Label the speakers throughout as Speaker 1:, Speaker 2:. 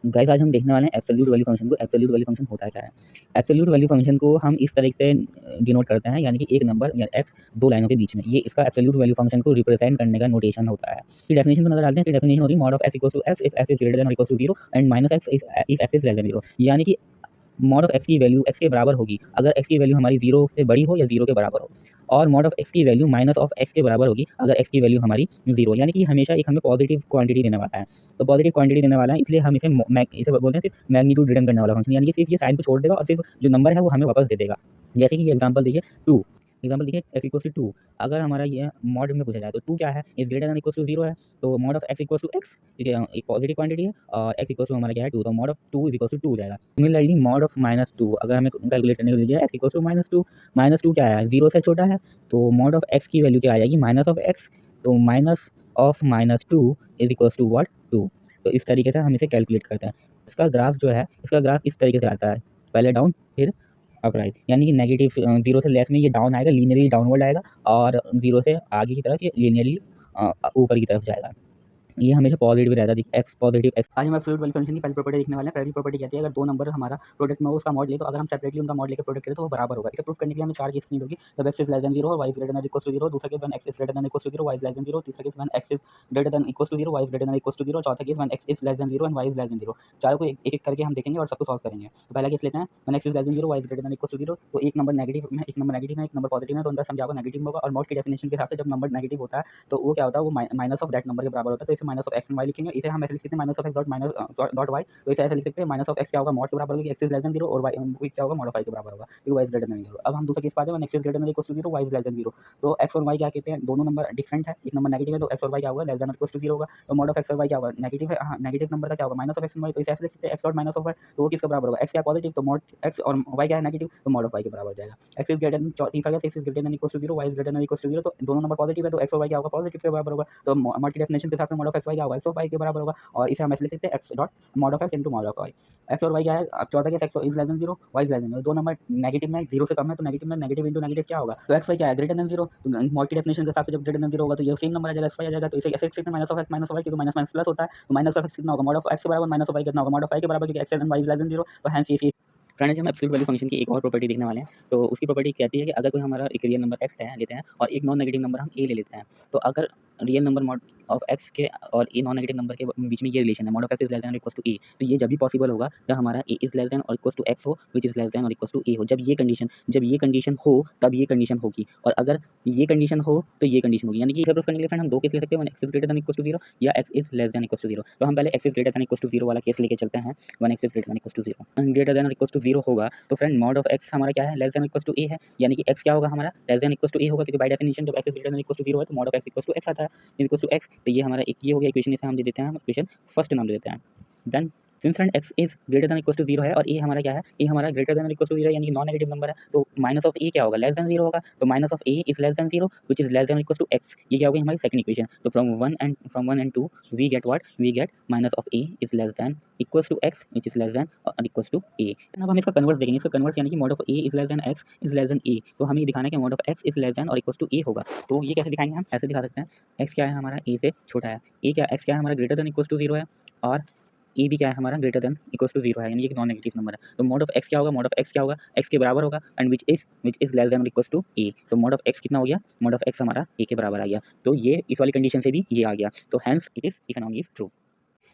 Speaker 1: Guys आज हम देखने वाले हैं एब्सोल्यूट वैल्यू फंक्शन को। एब्सोल्यूट वैल्यू फंक्शन होता क्या है? एब्सोल्यूट वैल्यू फंक्शन को हम इस तरीके से डिनोट करते हैं, यानी कि एक नंबर या एक्स दो लाइनों के बीच में, ये इसका एब्सोल्यूट वैल्यू फंक्शन को रिप्रेजेंट करने का नोटेशन होता है। इसकी डेफिनेशन को नजर डालते हैं। इसकी डेफिनेशन होती है mod of x equals to x if x is greater than और equals to 0 and minus x if x is less than 0। यानी कि मॉड ऑफ एक्स की वैल्यू एक्स के बराबर होगी अगर एक्स की वैल्यू हमारी 0 से बड़ी हो या 0 के बराबर हो, और मॉड ऑफ एक्स की वैल्यू माइनस ऑफ एक्स के बराबर होगी अगर एक्स की वैल्यू हमारी 0, यानी कि हमेशा एक हमें पॉजिटिव क्वांटिटी देने वाला है। तो पॉजिटिव क्वांटिटी देने वाला है, इसलिए हम इसे बोलते हैं सिर्फ मैग्नीट्यूड रिटर्न करने वाला फंक्शन, यानी कि सिर्फ ये साइन को छोड़ देगा और सिर्फ जो नंबर है वो हमें वापस दे देगा। जैसे कि ये एग्जांपल देखिए 2, एग्जांपल देखिए x इक्वल टू 2। अगर हमारा ये मॉड में पूछा जाए तो 2 क्या है, is greater than equal to 0 है, तो mod of x equal to x एक पॉजिटिव क्वांटिटी है और x इक्वल टू हमारा क्या है 2, तो mod of 2 is equal to 2 हो जाएगा। सिमिलरली मॉड ऑफ माइनस 2 अगर हमें कैलकुलेट करने के लिए x equal to minus two क्या है, 0 से छोटा है, तो मॉड ऑफ x की वैल्यू क्या आ जाएगी, माइनस ऑफ x, तो minus of minus 2 is equal to what 2। तो इस तरीके से हम इसे कैलकुलेट करते हैं। इसका ग्राफ जो है, इसका ग्राफ इस तरीके से आता है, पहले डाउन फिर अपराइट, यानी कि नेगेटिव 0 से लेस में ये डाउन आएगा, लीनियरली डाउनवर्ड आएगा, और 0 से आगे की तरफ ये लीनियरली ऊपर की तरफ जाएगा। ये हमेशा पॉजिटिव रहता है, एक्स पॉजिटिव एक्स। आज हम एब्सोल्यूट वैल्यू फंक्शन की पहली प्रॉपर्टी देखने वाले हैं। पहली प्रॉपर्टी कहती है अगर दो नंबर हमारा प्रोडक्ट में हो उसका मॉड ले, तो अगर हम सेपरेटली उनका मॉड लेकर प्रोडक्ट करें तो वो बराबर होगा। इसे प्रूव करने के लिए हमें चार केस नीड होगी। जब एक्स इज लेस देन 0 और Y is greater than equal to 0, दूसरा case when X is greater than equal to 0 Y is less than 0, तीसरा case when X is greater than equal to 0 Y is greater than equal to 0, चौथा case when X is less than 0 and Y is less than 0। चारों को एक एक करके हम देखेंगे और सबको सॉल्व करेंगे। तो पहला केस लेते हैं, when X is less than 0 Y is greater than equal to 0, तो एक नंबर नेगेटिव में, एक नंबर नेगेटिव है, एक नंबर पॉजिटिव है, तो उनका सम क्या होगा, नेगेटिव होगा। और मॉड की डेफिनेशन के हिसाब से जब नंबर नेगेटिव होता है तो वो क्या होता है, वो माइनस ऑफ दैट नंबर के बराबर होता है। तो इसे minus of X and Y लिखेंगे। इसे हम ऐसे लिख सकते हैं minus of X dot minus dot Y. तो इसे ऐसे लिख सकते हैं माइनस ऑफ एक्स क्या होगा, मॉड के बराबर होगा, एक्स इज लेस देन 0, और वाई क्या होगा, मॉड ऑफ वाई के बराबर होगा, क्योंकि वाई इज ग्रेटर देन 0। अब हम दूसरा केस पाते हैं, X is greater than equal to 0 Y is less than 0। तो एक्स और वाई क्या कहते हैं, दोनों नंबर डिफरेंट है, एक नंबर नेगेटिव है, तो एक्स और वाई क्या होगा, लेस देन इक्वल टू 0 होगा। तो मॉड ऑफ एक्स और वाई क्या होगा, नेगेटिव है, हाँ नेगेटिव नंबर का क्या होगा, minus of X and Y. तो इसे ऐसे लिख सकते हैं X dot minus of Y, तो वो किसके बराबर होगा, एक्स क्या पॉजिटिव, तो मॉड एक्स, और वाई क्या है नेगेटिव, तो मॉड ऑफ वाई के बराबर हो जाएगा। एक्स इज ग्रेटर देन, तीसरा case X is greater than equal to 0 Y is greater than equal to 0, तो दोनों नंबर पॉजिटिव है, तो एक्स और वाई क्या होगा, पॉजिटिव के बराबर होगा। तो मॉड की डेफिनेशन के हिसाब से मॉड ऑफ एक्स वाई क्या होगा, एक्स ऑफ वाई के बराबर होगा। और इसे हम ऐसे लिख सकते हैं X dot mod of X into mod of Y. X और वाई क्या है, चौथा case X is less than 0 Y is less than 0, दो नंबर नेगेटिव में, 0 से कम है, तो नेगेटिव में नेगेटिव इंटू नेगेटिव क्या होगा, तो एक्स वाई क्या है, ग्रेटर देन 0। तो मॉड की डेफिनेशन के हिसाब से जब ग्रेटर देन 0 होगा तो ये सेम नंबर आ जाएगा, एक्स वाई आ जाएगा। तो इसे ऐसे लिखते हैं minus of X minus Y, क्योंकि माइनस माइनस प्लस होता है, तो माइनस ऑफ एक्स कितना होगा, मॉड ऑफ एक्स के बराबर, माइनस ऑफ वाई कितना होगा, मॉड ऑफ वाई के बराबर, क्योंकि X and Y is less than 0। तो हेंस ये फ्रेंड्स हम एब्सोल्यूट वैल्यू फंक्शन की एक और प्रॉपर्टी देखने वाले हैं। तो उसकी प्रॉपर्टी कहती है कि अगर कोई हमारा एक रियल नंबर x है लेते हैं और एक नॉन नेगेटिव नंबर हम a ले लेते हैं, तो अगर real number mod of x के और ए नॉन नेगेटिव नंबर के बीच में ये रिलेशन है, mod of x is less than और इक्वल टू a, तो ये जब भी पॉसिबल होगा जब हमारा a इज लेस देन और इक्वल टू x हो, विच इज लेस देन और इक्वल टू a हो। जब ये कंडीशन हो तब ये कंडीशन होगी, और अगर ये कंडीशन हो तो ये कंडीशन होगी। यानी कि इसे प्रूफ करने के लिए फ्रेंड हम दो केस ले सकते हैं, one X is greater than equal to 0 या x is less than equal to 0। तो हम पहले x is greater than equal to 0 वाला केस लेके चलते हैं। One X is greater than equal to 0, greater than और इक्वल टू 0 होगा तो फ्रेंड मॉड ऑफ x हमारा क्या है, less than equal to a है, यानी कि x क्या होगा हमारा, less than equal to a होगा, क्योंकि बाय डेफिनेशन जब x is greater than equal to 0 है तो mod of x equal to x आता है, इक्वल टू x। तो ये हमारा एक ये हो गया इक्वेशन, इसे हम दे देते हैं, हम इक्वेशन फर्स्ट नाम दे देते हैं। Then since friend x is greater than equal to 0 है और a हमारा क्या है, a हमारा ग्रेटर देन इक्वल टू 0 यानी कि नॉन नेगेटिव नंबर है, तो माइनस ऑफ a क्या होगा, लेस देन 0 होगा, तो minus of a is less than 0 which is less than equal to x। ये क्या हो गई हमारी सेकंड इक्वेशन। तो from 1 and 2 we get what, we get minus of a is less than equal to x which is less than और equal to a। अब हम इसका कन्वर्स देखेंगे, इसका कन्वर्स यानी कि mod of a is less than x is less then a, तो हमें दिखाना है कि mod of x is less than और इक्वल टू a होगा। तो ये कैसे दिखाएंगे, हम ऐसे दिखा सकते हैं, x क्या है हमारा a से छोटा है, a क्या, x क्या है हमारा ग्रेटर देन इक्वल टू 0 है, और ए भी क्या है हमारा ग्रेटर देन इक्वल टू 0 है, यानी कि नॉन नेगेटिव नंबर है। तो मॉड ऑफ एक्स क्या होगा, मॉड ऑफ एक्स क्या होगा, एक्स के बराबर होगा, and which is less than और इक्वल टू ए। तो मॉड ऑफ एक्स कितना हो गया, मॉड ऑफ एक्स हमारा ए के बराबर आ गया। तो ये इस वाली कंडीशन से भी ये आ गया, तो hence it is economically true.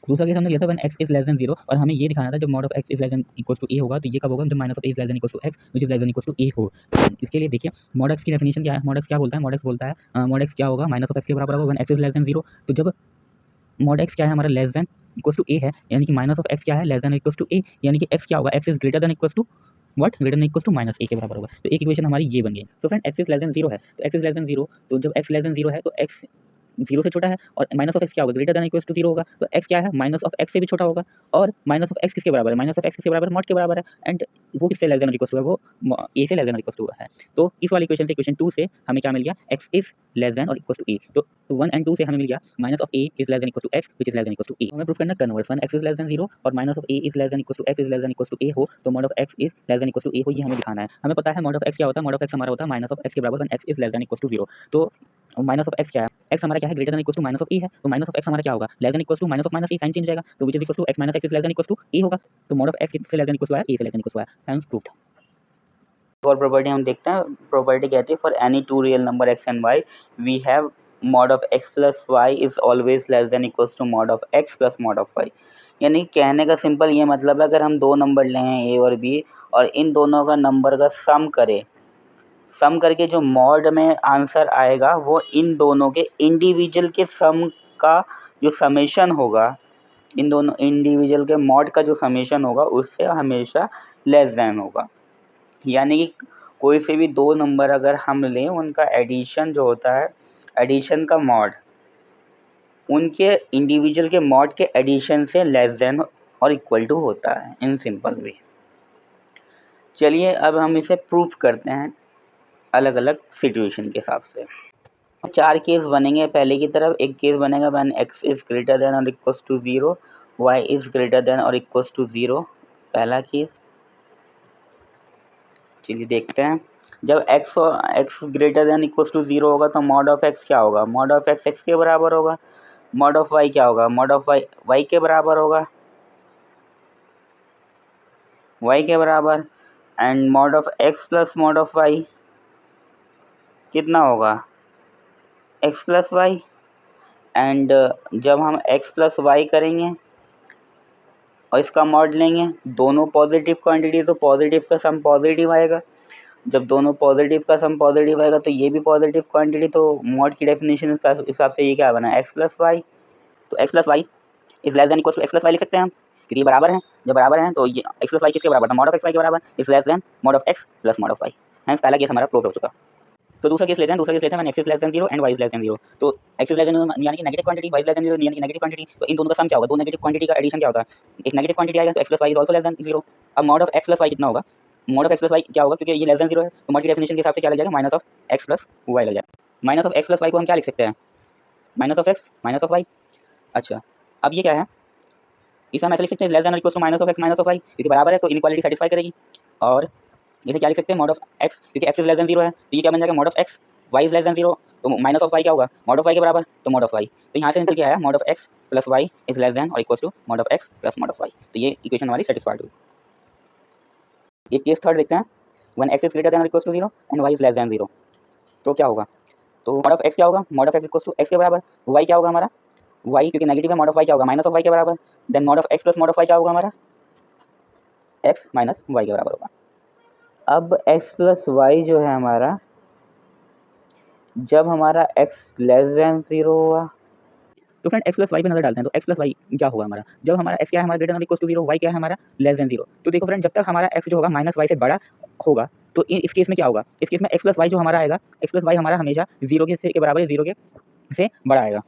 Speaker 1: दूसरा केस हमने लिया था when x is less than 0, और हमें ये दिखाना था जब mod of x is less than equal to a होगा, तो ये कब होगा, जब minus of a is less than equal to x which is less than equal to a हो। इसके लिए देखिए मॉड x की डेफिनेशन क्या है, मॉड x क्या बोलता है, मॉड x बोलता है मॉड x क्या होगा, माइनस ऑफ x के बराबर होगा when x is less than 0। तो जब मॉड x क्या है हमारा, less than equal to a है, यानी कि माइनस ऑफ x क्या है, less than equal to a, यानी कि x क्या होगा, x is greater than equal to what, greater than equal to minus a के बराबर होगा। तो एक इक्वेशन हमारी ये बन गई। तो friend x is less than 0 है, तो x इज लेस देन 0, तो जब x लेस देन 0 है तो x 0 से छोटा है, और माइनस ऑफ x क्या होगा, ग्रेटर देन इक्वल टू 0 होगा, तो x क्या है, माइनस ऑफ x से भी छोटा होगा, और माइनस ऑफ x किसके बराबर है, माइनस ऑफ x किसके बराबर है, मॉड के बराबर है, एंड वो किससे लेस देन इक्वल टू है, वो a से लेस देन इक्वल टू है। तो इस वाली इक्वेशन से, इक्वेशन 2 से हमें क्या मिल गया, x इज लेस देन और इक्वल टू a। तो 1 एंड 2 से हमें मिल गया minus of a is less than equal to x which is less than equal to a। हमें प्रूफ करना converse, one x is less than 0 और minus of a is less than equal to x is less than equal to a हो, तो mod of x is less than equal to a हो, ये हमें दिखाना है। हमें पता है मॉड ऑफ x क्या होता है, मॉड ऑफ x हमारा होता है माइनस ऑफ x के बराबर when x is less than equal to 0। तो माइनस ऑफ x क्या है, x हमारा क्या है, greater than equal to minus of a है, तो माइनस ऑफ एक्स हमारा क्या होगा, less than equal to minus of minus a, sign change हो जाएगा, तो which is equal to x minus x is less than equal to a होगा, तो मॉड ऑफ एक्स से लेस देन इक्वल टू आया, ए से less than equal to आया, hence proved.
Speaker 2: और प्रॉपर्टी हम देखते हैं, प्रॉपर्टी कहती है for any two real number x and y we have mod of x plus y is always less than equal to mod of x plus mod of y. यानी कहने का simple ये मतलब है, अगर हम दो नंबर लें ए और बी और इन दोनों का नंबर का सम करें, सम करके जो मॉड में आंसर आएगा वो इन दोनों के इंडिविजुअल के सम का जो समेशन होगा, इन दोनों इंडिविजुअल के मॉड का जो समेशन होगा उससे हमेशा लेस देन होगा। यानी कि कोई से भी दो नंबर अगर हम लें, उनका एडिशन जो होता है, एडिशन का मॉड उनके इंडिविजुअल के मॉड के एडिशन से लेस देन और इक्वल टू होता है इन सिंपल वे। चलिए अब हम इसे प्रूफ करते हैं अलग अलग सिचुएशन के हिसाब से। चार केस बनेंगे। पहले की तरफ एक केस बनेगा when x is greater than और equal to 0, y is greater than और इक्वल टू 0, पहला केस। चलिए देखते हैं, जब x greater than equal to 0 होगा तो मॉड ऑफ x क्या होगा, मॉड ऑफ x x के बराबर होगा, मॉड ऑफ y क्या होगा, मॉड ऑफ y y के बराबर होगा, y के बराबर, and mod of x plus mod of y कितना होगा, x प्लस वाई। एंड जब हम x प्लस वाई करेंगे और इसका मॉड लेंगे, दोनों पॉजिटिव क्वांटिटी तो पॉजिटिव का सम पॉजिटिव आएगा, जब दोनों पॉजिटिव का सम पॉजिटिव आएगा तो ये भी पॉजिटिव क्वांटिटी, तो मॉड की डेफिनेशन के हिसाब से ये क्या बना, एक्स प्लस वाई। तो x plus y is less than equal to x plus y लिख सकते हैं हम, क्योंकि ये बराबर है, जब बराबर है तो ये एक्स प्लस वाई किसके बराबर था, मॉड ऑफ एक्स वाई के बराबर, is less than mod of x plus mod of y. Hence पहला केस हमारा प्रूव हो चुका। तो दूसरा केस लेते हैं, दूसरा केस लेते हैं when x is less than 0 and y is less than 0। तो x इज लेस देन यानी कि negative quantity, y is less than 0 यानी कि नेगेटिव क्वांटिटी, तो इन दोनों का सम क्या होगा, दो नेगेटिव क्वांटिटी का एडिशन क्या होता है, एक नेगेटिव क्वांटिटी आएगा तो x plus y is also less than 0। अब mod of x plus y कितना होगा, mod of x plus y क्या होगा, क्योंकि ये लेस देन 0 है तो मॉड की डेफिनेशन के हिसाब से क्या लग जाएगा, minus of x plus y लग जाएगा। Minus of x plus y को हम क्या लिख सकते हैं, minus of x minus of y। अच्छा अब ये क्या है, इसे हम ऐसे लिख सकते हैं लेस देन और equal to minus of x minus of y, क्योंकि बराबर है तो इनइक्वालिटी सेटिस्फाई करेगी। और इसे क्या लिख सकते हैं, मॉड ऑफ x, क्योंकि x इज लेस देन 0 है तो ये क्या बन जाएगा, mod of x, y is less than 0 तो माइनस ऑफ y क्या होगा, मॉड ऑफ y के बराबर, तो मॉड ऑफ y। तो यहाँ से निकल क्या है, mod of x plus y is less than और equal to mod of x plus mod of y। तो ये इक्वेशन हमारी सेटिस्फाइड हुई। एक केस थर्ड देखते हैं, when x is greater than और equal to 0 and y is less than 0, तो क्या होगा, तो मॉड ऑफ x क्या होगा, mod of x equal to x के बराबर, y क्या होगा हमारा, y क्योंकि नेगेटिव है, मॉड ऑफ y क्या होगा, माइनस ऑफ y के बराबर, then mod of x plus mod of y क्या होगा हमारा, x माइनस y के बराबर होगा। अब x प्लस y जो है हमारा, जब हमारा x लेस देन 0 हुआ,
Speaker 1: तो फ्रेंड x प्लस वाई पे नजर डालते हैं, तो x प्लस वाई क्या होगा हमारा, जब हमारा x क्या है हमारा greater than equal to 0, y क्या है हमारा लेस देन 0। तो देखो फ्रेंड, जब तक हमारा x जो होगा माइनस वाई से बड़ा होगा तो इस केस में क्या होगा, इस केस में x प्लस वाई जो हमारा आएगा, x प्लस वाई हमारा हमेशा 0 के बराबर है, 0 के से बड़ा आएगा,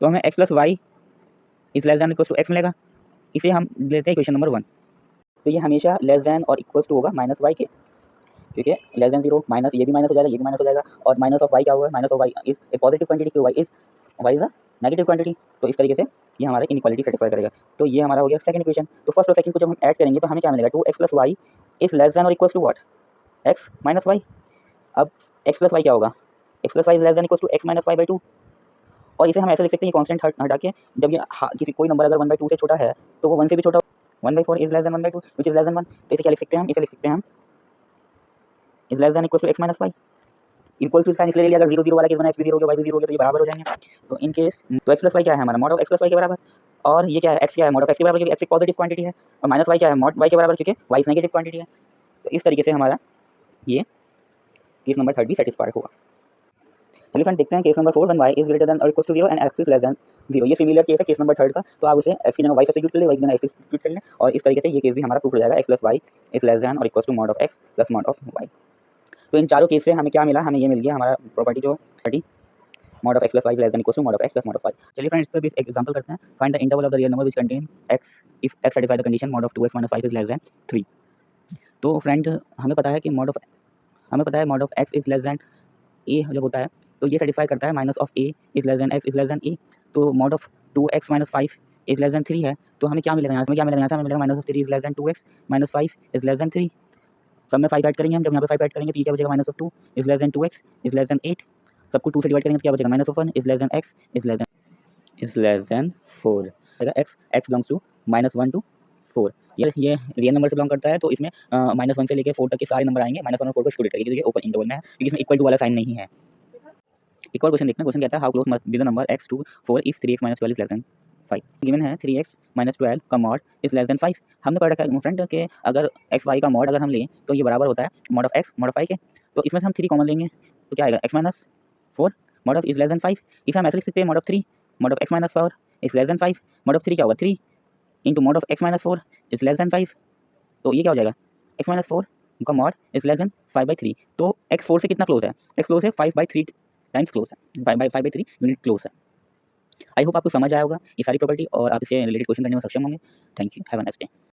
Speaker 1: तो हमें x plus y is less than equal to x मिलेगा। इसे हम लेते हैं इक्वेशन नंबर 1। तो ये हमेशा लेस देन और इक्वल टू होगा माइनस वाई के, क्योंकि लेस देन 0 माइनस, ये भी माइनस हो जाएगा, ये भी माइनस हो जाएगा, और माइनस ऑफ वाई क्या होगा, minus of y is a positive quantity, y is a negative quantity. तो इस तरीके से ये हमारा इनइक्वालिटी सेटिस्फाई करेगा। तो ये हमारा हो गया सेकंड इक्वेशन। तो फर्स्ट और सेकंड को जब हम ऐड करेंगे तो हमें क्या मिलेगा, 2x plus y is less than और equal to what, x minus y. अब x प्लस वाई क्या होगा, x plus y is less than equal to x minus y by 2। और इसे हम ऐसे लिख सकते हैं, कांस्टेंट हटा के, जब ये किसी कोई नंबर अगर 1/2 से छोटा है तो वो 1 से भी छोटा, 1/4 is less then 1/2 which is less then 1। तो इसे क्या लिख सकते हैं हम, इसे लिख सकते हैं हम is less than equal to x minus y. Equal to sign इसलिए लिया, अगर 0 0 वाला केस बना, x भी 0 हो गया, y भी 0 हो गया, तो ये बराबर हो जाएंगे। तो इन केस तो x प्लस वाई क्या है हमारा, mod of x plus y के बराबर, और ये क्या है, x क्या है, मॉड ऑफ x के बराबर, क्योंकि x एक पॉजिटिव क्वांटिटी है, और माइनस y क्या है, मॉड y के बराबर, क्योंकि y नेगेटिव क्वांटिटी है। तो इस तरीके से हमारा ये केस नंबर 3 भी सेटिस्फाइड होगा। चलिए फ्रेंड देखते हैं case number 4, when y is greater than और equal to 0 and x is less than 0। ये सिमिलर केस है केस नंबर 3 का, तो आप उसे x की जगह y सब्स्टिट्यूट कर ले, y की जगह x सब्स्टिट्यूट कर लें, और इस तरीके से ये केस भी हमारा प्रूफ हो जाएगा, x plus y is less than और equal to mod of x plus mod of y। तो इन चारों केस से हमें क्या मिला, हमें ये मिल गया हमारा प्रॉपर्टी जो mod of x plus y less than equals to mod of x plus mod of y। चलिए फ्रेंड्स, इस पर भी एक एग्जांपल करते हैं। Find the interval of the real number which contain x if x satisfy the condition mod of 2x minus 5 is less than 3। तो friend हमें पता है कि mod of x is less than a जब होता है तो ये सेटिस्फाई करता है minus of a is less than x is less than a। तो mod of 2x minus 5 is less than 3 है, तो हमें क्या मिलेगा, यहाँ से हमें मिलेगा minus of 3 is less than 2x minus 5 is less than 3। सब में 5 ऐड करेंगे हम, जब यहाँ पे 5 ऐड करेंगे तो ये क्या बचेगा, minus of 2 is less than 2x is less than 8। सबको 2 से डिवाइड करेंगे तो क्या बचेगा, -1 is less than x is less than 4, x belongs to -1 to 4। ये रियल नंबर से बिलोंग करता है, तो इसमें -1 से लेके 4 तक के सारे नंबर आएंगे, -1 और 4 को एक्सक्लूड करिए क्योंकि ओपन इंटरवल में है, क्योंकि इसमें इक्वल टू वाला साइन नहीं है। एक और क्वेश्चन देखते हैं। क्वेश्चन कहता है how close must be the number x to 4 if 3x - 12 is less then 5। Given है 3x - 12 का मॉड इज लेस देन 5। हमने पढ़ रखा है फ्रेंड कि अगर x y का मॉड अगर हम लें तो ये बराबर होता है mod of x mod of y के। तो इसमें से हम 3 कॉमन लेंगे तो क्या आएगा, x - 4 mod of is less then 5। इसे हम ऐसे लिख सकते हैं mod of 3 mod of x - 4 is less then 5। Mod of 3 क्या होगा, 3 into mod of x - 4 is less then 5। तो ये क्या हो जाएगा, x - 4 का मॉड इज लेस देन 5/3। तो x 4 से कितना क्लोज है, x क्लोज है 5/3 टाइम्स क्लोज है, 5/3 यूनिट क्लोज है। आई होप आपको समझ आया होगा ये सारी प्रॉपर्टी और आप इसके रिलेटेड क्वेश्चन करने में सक्षम होंगे। Thank you, have a nice day.